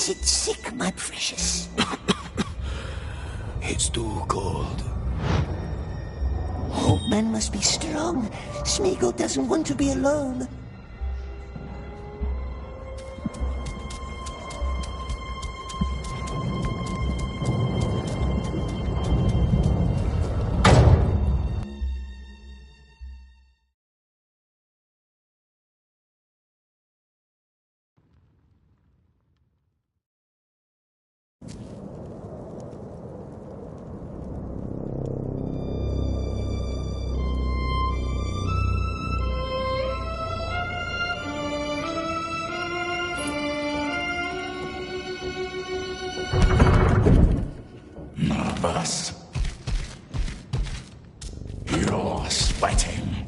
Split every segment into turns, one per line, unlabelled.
Is it sick, my precious?
It's too cold.
Old man must be strong. Smeagol doesn't want to be alone.
Nervous? You're sweating.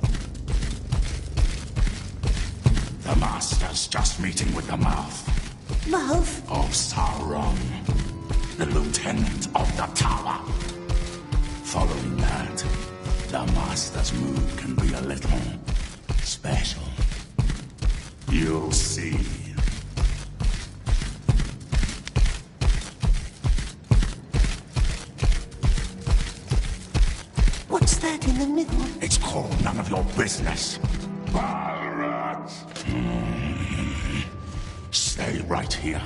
The Master's just meeting with the mouth.
Mouth?
Of Sauron, the Lieutenant of the Tower. Following that, the Master's mood can be a little special. You'll see.
What's that in the middle?
It's called none of your business. Balrat! Stay right here.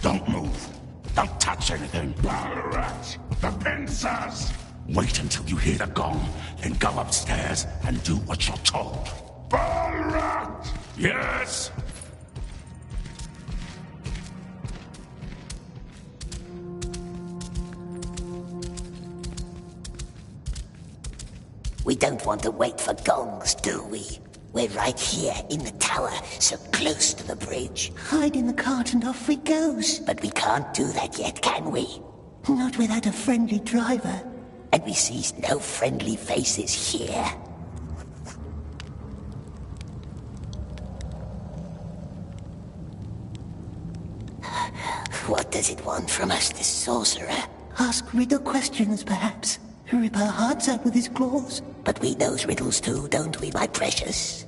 Don't move. Don't touch anything. Balrat! The pincers! Wait until you hear the gong, then go upstairs and do what you're told. Balrat! Yes?
We don't want to wait for gongs, do we? We're right here in the tower, so close to the bridge. Hide in the cart and off we goes. But we can't do that yet, can we? Not without a friendly driver. And we sees no friendly faces here. What does it want from us, this sorcerer? Ask riddle questions, perhaps. Rip our hearts out with his claws. But we knows riddles too, don't we, my precious?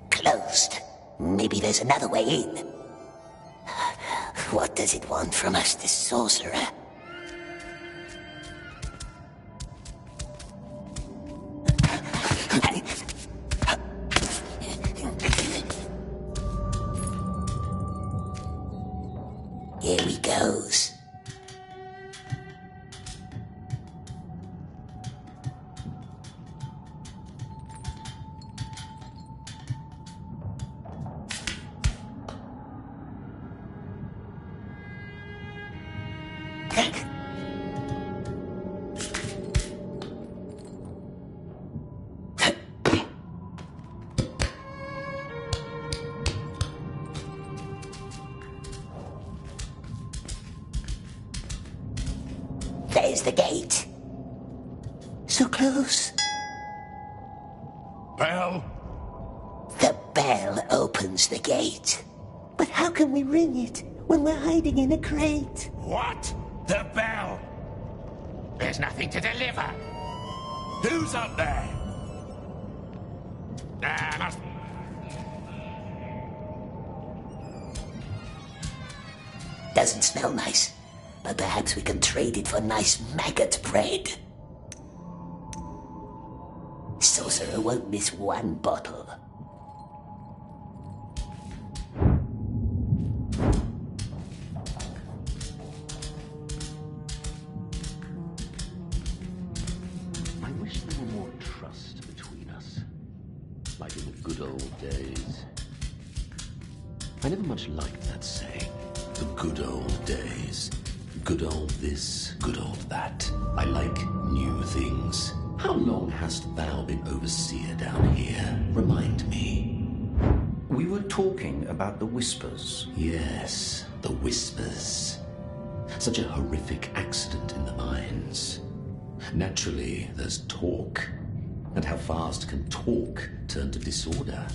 Closed. Maybe there's another way in. What does it want from us, this sorcerer? Here he goes. There's the gate. So close.
Bell?
The bell opens the gate. But how can we ring it when we're hiding in a crate?
What? The bell? There's nothing to deliver. Who's up there?
Doesn't smell nice, but perhaps we can trade it for nice maggot bread. Sorcerer won't miss one bottle.
I wish there were more trust between us, like in the good old days. I never much liked that saying, the good old days. Good old this, good old that. I like new things. How long hast thou been overseer down here? Remind me.
We were talking about the Whispers.
Yes, the Whispers. Such a horrific accident in the mines. Naturally, there's talk. And how fast can talk turn to disorder?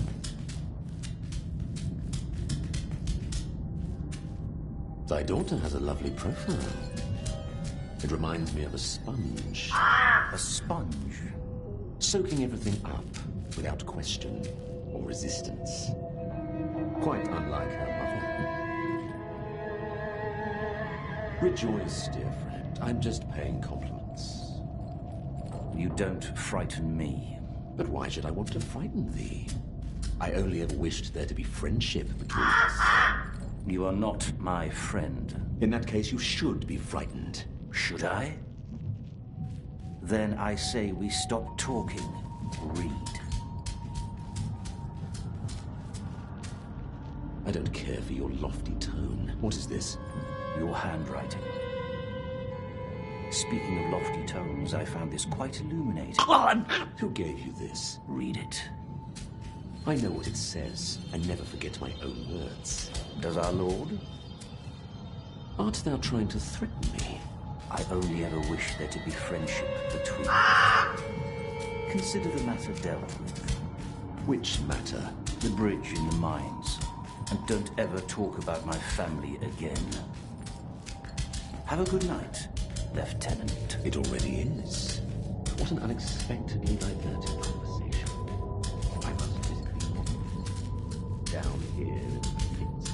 Thy daughter has a lovely profile. It reminds me of a sponge.
A sponge?
Soaking everything up without question or resistance. Quite unlike her mother. Rejoice, dear friend. I'm just paying compliments.
You don't frighten me.
But why should I want to frighten thee? I only ever wished there to be friendship between us.
You are not my friend.
In that case, you should be frightened.
Should I? Then I say we stop talking. Read.
I don't care for your lofty tone. What is this?
Your handwriting. Speaking of lofty tones, I found this quite illuminating.
Who gave you this?
Read it.
I know what it says. I never forget my own words.
Does our Lord?
Art thou trying to threaten me?
I only ever wish there to be friendship between us. Consider the matter dealt with.
Which matter?
The bridge in the mines. And don't ever talk about my family again. Have a good night, Lieutenant.
It already is. What an unexpectedly diverted conversation. I must visit the down here in the pits.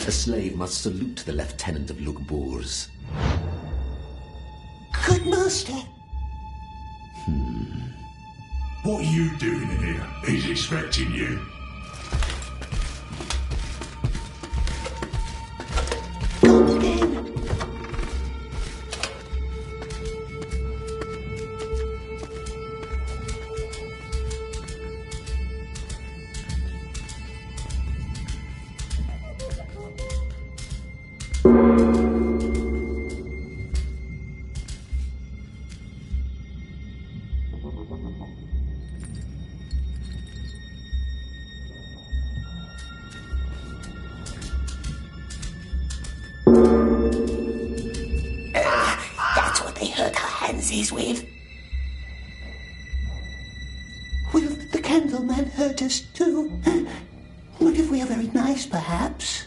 A slave must salute the Lieutenant of Lugbours.
Good master.
What are you doing in here? He's expecting you.
Gone again. That's what they hurt our hands with. Will the Candleman hurt us too? Not if we are very nice, perhaps.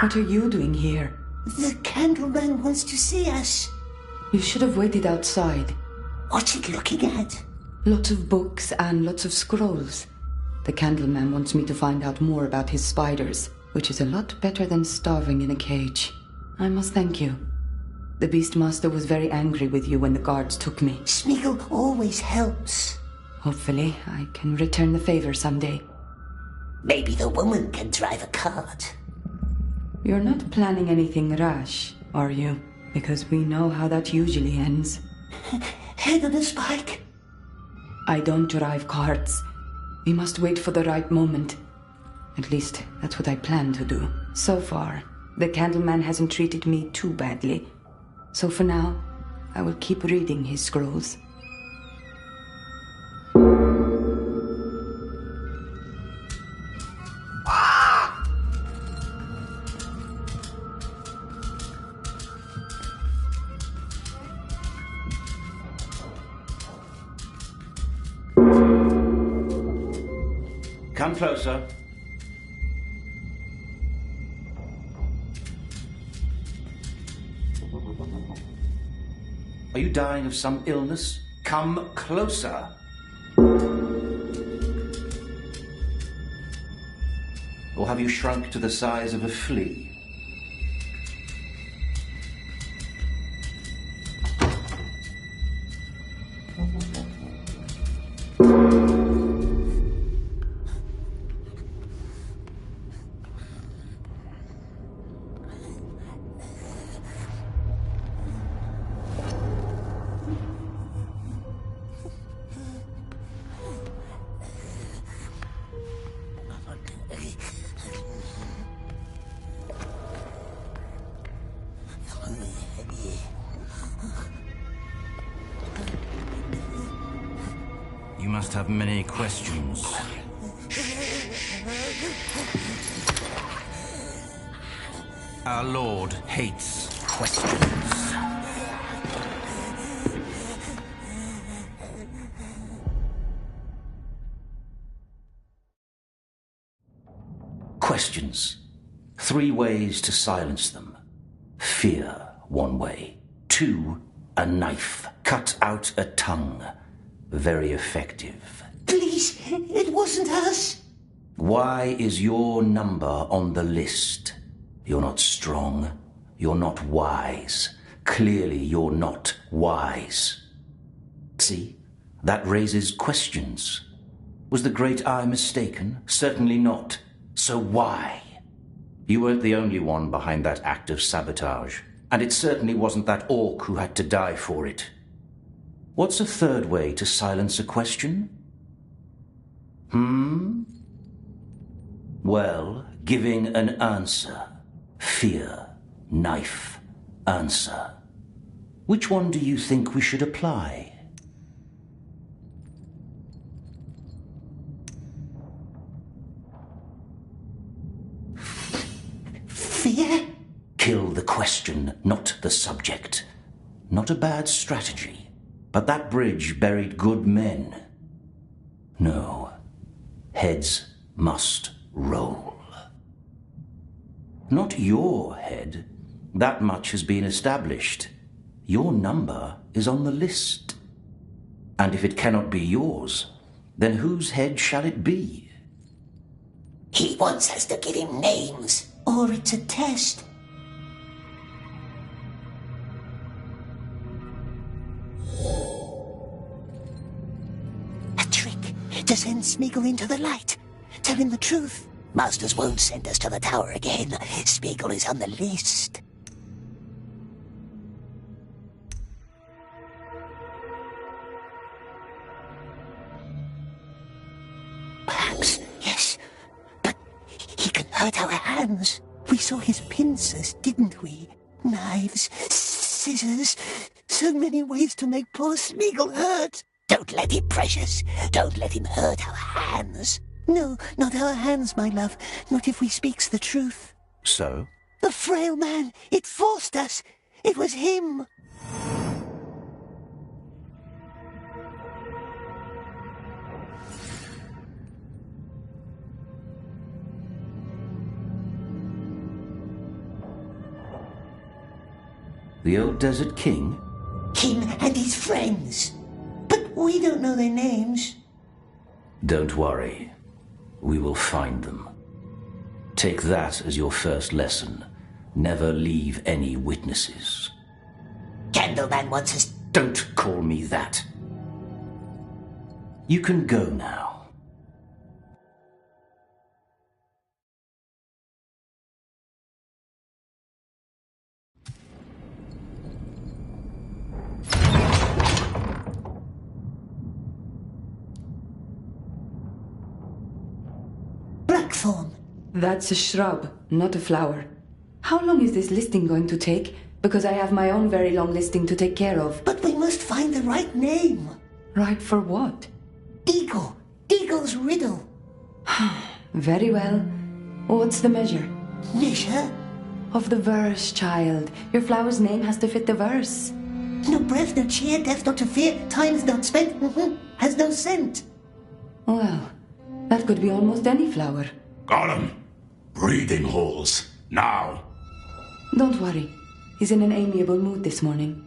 What are you doing here?
The Candleman wants to see us.
You should have waited outside.
What's it looking at?
Lots of books and lots of scrolls. The Candleman wants me to find out more about his spiders, which is a lot better than starving in a cage. I must thank you. The Beastmaster was very angry with you when the guards took me.
Smeagol always helps.
Hopefully, I can return the favor someday.
Maybe the woman can drive a cart.
You're not planning anything rash, are you? Because we know how that usually ends.
Head on a spike.
I don't drive carts. We must wait for the right moment. At least, that's what I plan to do. So far, the Candleman hasn't treated me too badly. So for now, I will keep reading his scrolls.
Come closer. Are you dying of some illness? Come closer. Or have you shrunk to the size of a flea? You must have many questions. Our Lord hates questions. Questions. 3 ways to silence them. Fear, 1 way. 2, a knife. Cut out a tongue. Very effective.
Please, it wasn't us.
Why is your number on the list? You're not strong. You're not wise. Clearly, you're not wise. See? That raises questions. Was the Great Eye mistaken? Certainly not. So why? You weren't the only one behind that act of sabotage. And it certainly wasn't that orc who had to die for it. What's a 3rd way to silence a question? Well, giving an answer. Fear, knife, answer. Which one do you think we should apply?
Fear?
Kill the question, not the subject. Not a bad strategy. But that bridge buried good men. No. Heads must roll. Not your head. That much has been established. Your number is on the list. And if it cannot be yours, then whose head shall it be?
He wants us to give him names, or it's a test. A trick to send Smeagol into the light. Tell him the truth. Masters won't send us to the tower again. Smeagol is on the list. Perhaps, yes. But he can hurt our hands. We saw his pincers, didn't we? Knives, scissors, so many ways to make poor Smeagol hurt. Don't let him, Precious. Don't let him hurt our hands. No, not our hands, my love. Not if we speaks the truth.
So?
The frail man, it forced us. It was him.
The old Desert King?
King and his friends. But we don't know their names.
Don't worry. We will find them. Take that as your first lesson. Never leave any witnesses.
Candleman wants us...
Don't call me that. You can go now.
Blackthorn.
That's a shrub, not a flower. How long is this listing going to take? Because I have my own very long listing to take care of.
But we must find the right name.
Right for what?
Eagle. Eagle's riddle.
Very well. What's the measure?
Measure?
Of the verse, child. Your flower's name has to fit the verse.
No breath, no cheer, death not to fear, time is not spent, has no scent.
Well, That could be almost any flower.
Gollum, breathing holes, now.
Don't worry. He's in an amiable mood this morning.